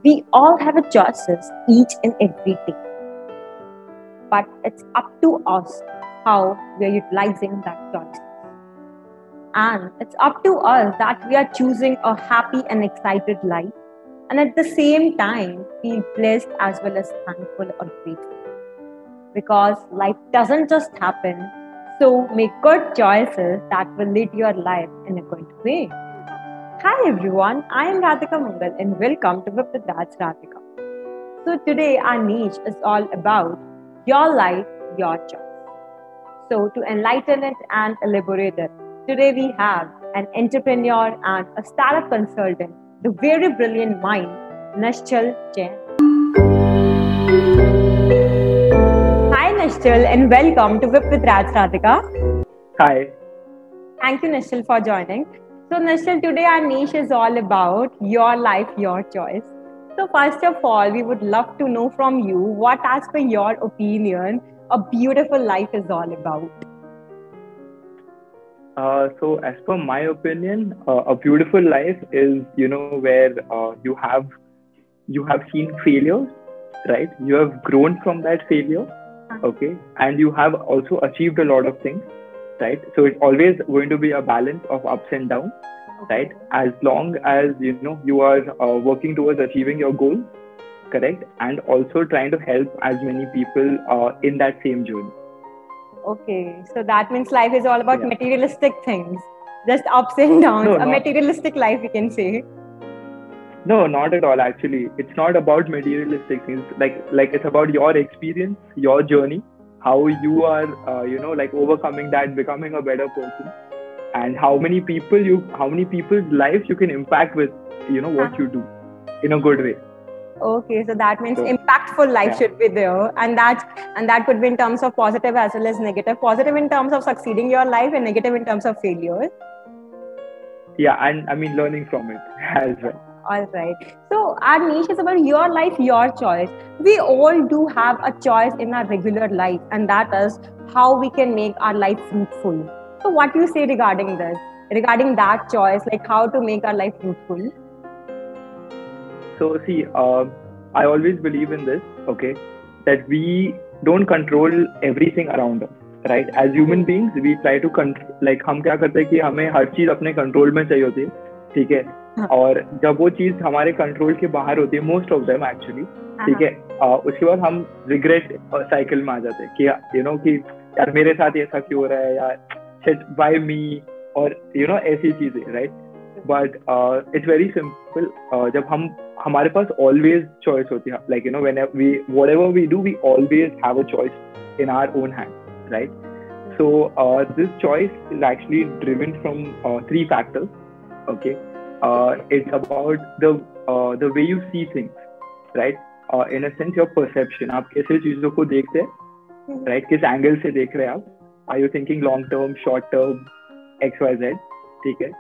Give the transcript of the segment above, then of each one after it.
We all have a choices each and every day, but it's up to us how we are utilizing that choice. And it's up to us that we are choosing a happy and excited life, and at the same time feel blessed as well as thankful or grateful. Because life doesn't just happen, so make good choices that will lead your life in a good way. Hi everyone, I am Radhika Mangal and welcome to Whip with That's Radhika. So today our niche is all about your life, your choice. So to enlighten it and elaborate it, today we have an entrepreneur and a startup consultant, the very brilliant mind, Nashchal Jain. Hi Nashchal and welcome to Whip with Raj Radhika. Hi. Thank you Nashchal for joining. So Nashchal, today our niche is all about your life, your choice. So first of all, we would love to know from you what, as per your opinion, a beautiful life is all about. So as per my opinion, a beautiful life is, where you have seen failures, right? You have grown from that failure, okay, and you have also achieved a lot of things, right? So it's always going to be a balance of ups and downs, right? As long as you are working towards achieving your goals, correct, and also trying to help as many people in that same journey. Okay, so that means life is all about materialistic things, just ups and downs, a materialistic life, we can say. No, not at all. Actually, it's not about materialistic things. Like it's about your experience, your journey, how you are, overcoming that, becoming a better person, and how many people's lives you can impact with, what you do, in a good way. Okay, so that means impactful life should be there, and that could be in terms of positive as well as negative. Positive in terms of succeeding your life, and negative in terms of failure. Yeah, and I mean learning from it as well. All right. So our niche is about your life, your choice. We all do have a choice in our regular life, and that is how we can make our life fruitful. So what do you say regarding this? Regarding that choice, like how to make our life fruitful? So see, I always believe in this, okay, that we don't control everything around us, right? As human beings, we try to control, like हम क्या करते हैं कि हमें हर चीज अपने control में चाहिए होती है, ठीक है? और जब वो चीज हमारे कंट्रोल के बाहर होती है, मोस्ट ऑफ देम एक्चुअली, ठीक है, उसके बाद हम रिग्रेट साइकिल में आ जाते हैं कि कि यार मेरे साथ ऐसा क्यों हो रहा है, यार शिट व्हाई मी, और ऐसी चीजें, right? But it's very simple. जब हमारे पास ऑलवेज चॉइस होती है, like whatever we do, we always have a choice in our own hand, right? So this choice is actually driven from three factors. Okay, it's about the way you see things, right? In a sense, your perception. आप कैसे चीजों को देखते हैं, right? किस angle से देख रहे हैं आप? Are you thinking long term, short term, X, Y, Z? ठीक है.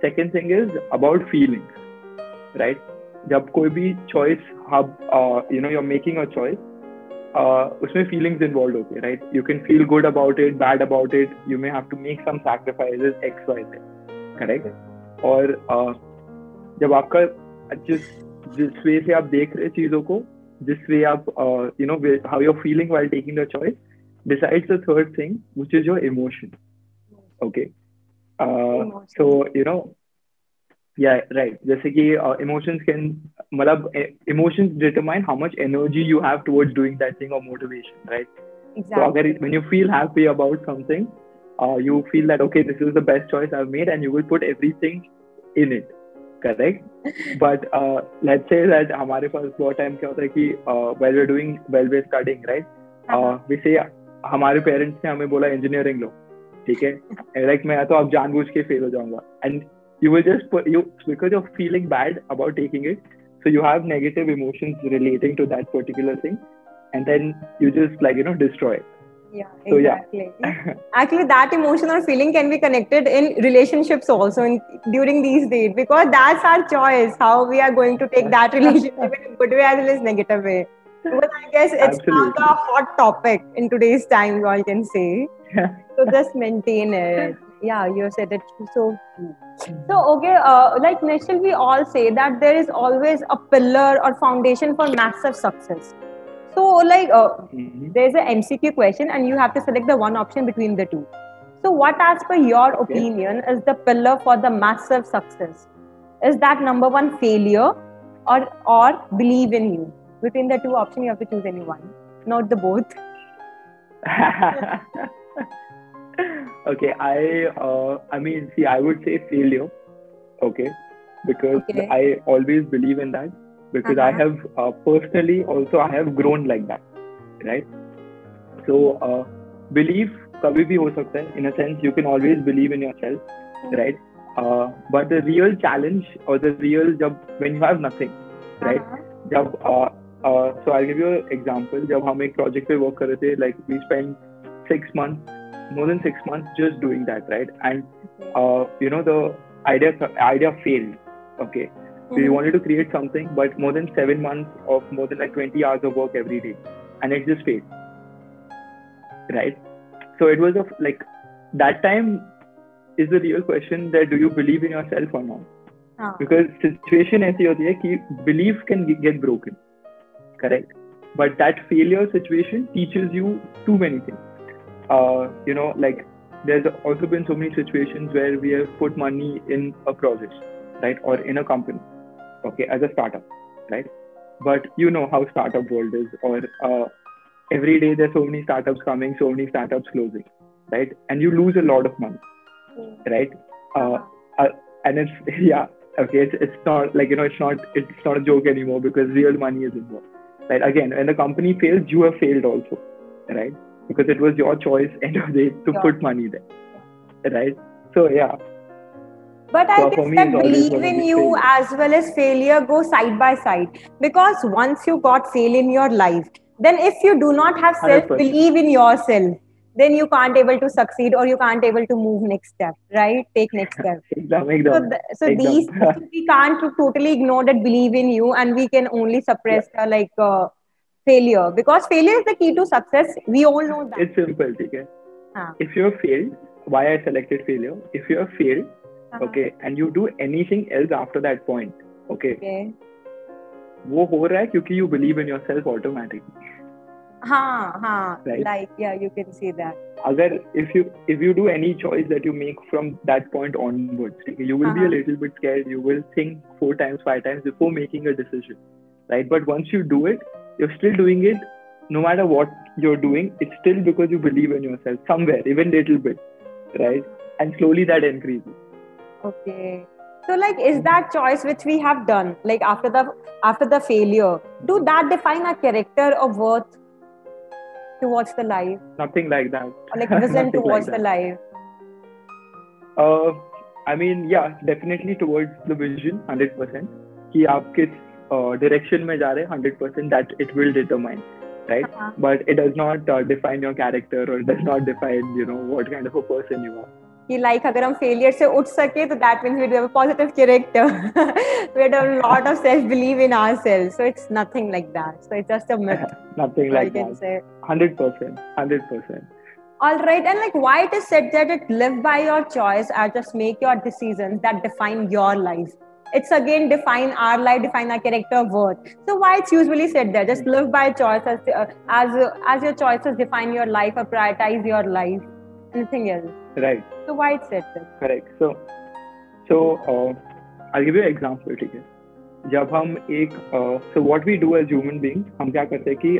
Second thing is about feelings, right? जब कोई भी choice आप you're making a choice, उसमें फीलिंग्स इन्वॉल्व होती है, right? You can feel good about it, bad about it, you may have to make some sacrifices, X Y Z, correct? और जब आपका जिस वे से आप देख रहे चीजों को, जिस वे आप how you are feeling while taking the choice decides the third thing which is your emotion. Okay, so yeah, right. जैसे कि emotions determine how much energy you have towards doing that thing or motivation, right? Exactly. So when you feel happy about something, you feel that okay, this is the best choice I've made, and you will put everything in it, correct? But let's say that हमारे पास बहुत time क्या होता है कि while we're studying, right? We say हमारे parents ने हमें बोला इंजीनियरिंग लो, ठीक है, लाइक मैं तो अब जानबूझ के फेल हो जाऊंगा, and you will just because you're feeling bad about taking it, so you have negative emotions relating to that particular thing, and then you just destroy it. Yeah, exactly. So, actually that emotion or feeling can be connected in relationships also during these days, because that's our choice how we are going to take that relationship in a good way as well as negative way. But I guess it's not a hot topic in today's time, all can say. So just maintain it. Yeah, you said it so true. So, okay, like Nishal, we all say that there is always a pillar or foundation for massive success. So, like, Mhm. there's an MCQ question, and you have to select the one option between the two. So, what, as per your Okay. opinion, is the pillar for the massive success? Is that number one failure, or believe in you? Between the two options, you have to choose any one, not the both. Okay, I mean, see, I would say failure, okay, because Okay. I always believe in that, because I Uh-huh. have personally also I have grown like that, right? So belief कभी भी हो सकता है. In a sense, you can always believe in yourself, right? But the real challenge or the real जब when you have nothing, right? Uh-huh. जब so I'll give you an example. जब हम एक project पे work कर रहे थे, like we spent 6 months, more than 6 months, just doing that, right? And you know, the idea failed. Okay, so we wanted to create something, but more than 7 months of more than like 20 hours of work every day, and it just failed, right? So it was like that time is the real question, that do you believe in yourself or not? Because situation ऐसी होती है कि belief can get broken, correct? But that failure situation teaches you too many things. You know, like there's also been so many situations where we have put money in a project, right, or in a company, okay, as a startup, right? But you know how startup world is, or every day there's so many startups coming, so many startups closing, right? And you lose a lot of money, right? And it's yeah, okay, it's not like, you know, it's not a joke anymore, because real money is involved, right? Again, when the company fails, you have failed also, right? Because it was your choice end of the day to put money there, right? So yeah. But I So for guess me, it's that always believe going to in be you failure. as well as failure go side by side. Because once you got fail in your life, then if you do not have self 100%. believe in yourself, then you can't able to succeed, or you can't able to move next step, right? Take next step. Ekdam, So, ekdam, so these, ekdam. so we can't totally ignore that believe in you, and we can only Yeah, suppress failure, because failure is the key to success. We all know that. it's simple, okay? Huh. If you have failed, why I selected failure? If you have failed, okay, and you do anything else after that point, okay, वो हो रहा है क्योंकि you believe in yourself automatically, right? Like, yeah, you can see that. अगर if you do any choice that you make from that point onwards, okay, you will be a little bit scared. You will think 4 times, 5 times before making a decision, right? But once you do it, you're still doing it. No matter what you're doing, it's still because you believe in yourself somewhere, even little bit, right? And slowly that increases. Okay. So, like, is that choice which we have done, like after the failure, do that define our character or worth towards the life, Nothing like that. or like vision Nothing like towards the that. life? I mean, yeah, definitely towards the vision, 100%. कि आप किस direction में जा रहे हैं, 100%, that it will determine, right? But it does not define your character, or it does not define, you know, what kind of a person you are. कि like अगर हम failure से उठ सके, तो that means we have a positive character. We have a lot of self belief in ourselves. So it's nothing like that. So it's just a myth. Nothing So like I can that. say. 100%. 100%. All right, and like why it is said that it live by your choice and just make your decisions that define your life. It's again define our life, define our character, worth. So why it's usually said that just live by choice as your choices define your life or prioritize your life, anything else. Right. So why it's said that? Correct. So I'll give you an example, ठीक है? जब हम एक so what we do as human beings, हम क्या करते हैं कि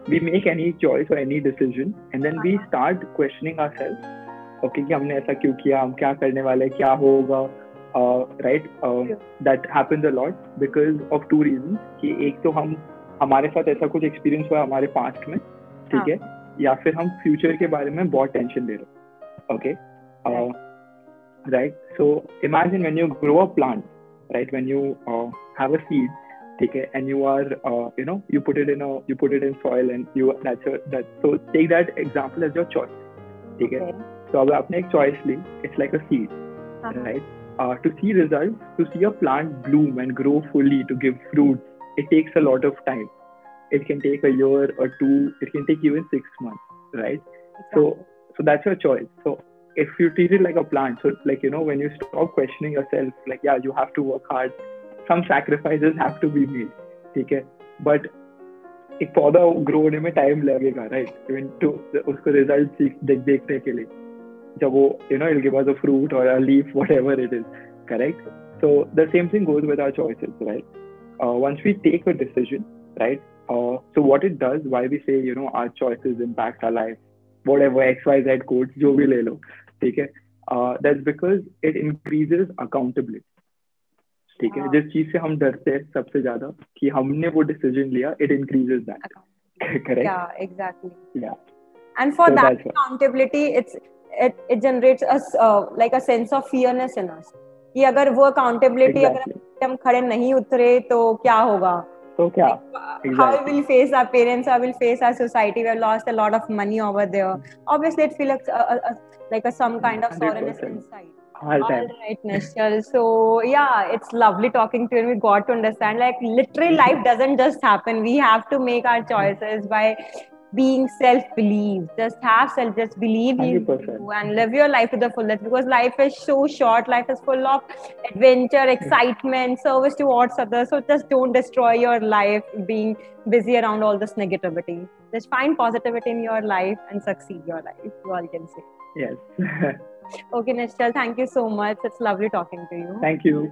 we make any choice or any decision, and then we start questioning ourselves, okay, कि हमने ऐसा क्यों किया, हम क्या करने वाले, क्या होगा, right? That happens a lot because of 2 reasons. कि एक तो हमारे साथ ऐसा कुछ experience हुआ हमारे past में, ठीक है, या फिर हम future के बारे में बहुत tension ले रहे हैं, okay? Right? So imagine when you grow a plant, right? When you have a seed, okay, and you are you know, you put it in soil, and so take that example as your choice, okay? So अगर आपने एक choice Lee, it's like a seed, right? To see results, to see a plant bloom and grow fully, to give fruits, it takes a lot of time. It can take a year or 2. It can take even 6 months, right? So that's your choice. So if you treat it like a plant, so like, you know, when you stop questioning yourself, like, yeah, you have to work hard, some sacrifices have to be made, ठीक है, but एक पौधा grow होने में time लगेगा, right, even to उसको result देखने के लिए, जब वो, you know, it'll give us a fruit or a leaf, whatever it is, correct? So the same thing goes with our choices, right? Once we take a decision, right, so what it does, why we say, you know, our choices impact our life, whatever XYZ codes जो भी ले लो, ठीक है, that's because it increases accountability, ठीक है, जिस चीज से हम डरते हैं सबसे ज्यादा कि हमने वो डिसीजन लिया, it increases that, correct? Yeah, exactly. Yeah. And for So that that's why. accountability, it generates us like a sense of fearness in us. कि अगर वो accountability Exactly. अगर हम खड़े नहीं उतरे तो क्या होगा? तो क्या? Like, how we will face our parents, how we will face our society. We have lost a lot of money over there. Obviously, it feels like some kind of soreness 100%. inside. All time. Right, Nishchal. So yeah, it's lovely talking to you. And we got to understand, like, literally, life doesn't just happen. We have to make our choices by being self-believed. Just believe in 100%. you and live your life to the fullest, because life is so short. Life is full of adventure, excitement, service towards others. So just don't destroy your life being busy around all this negativity. Just find positivity in your life and succeed your life. All I can say. Yes. Okay, Nishchal, thank you so much. It's lovely talking to you. Thank you.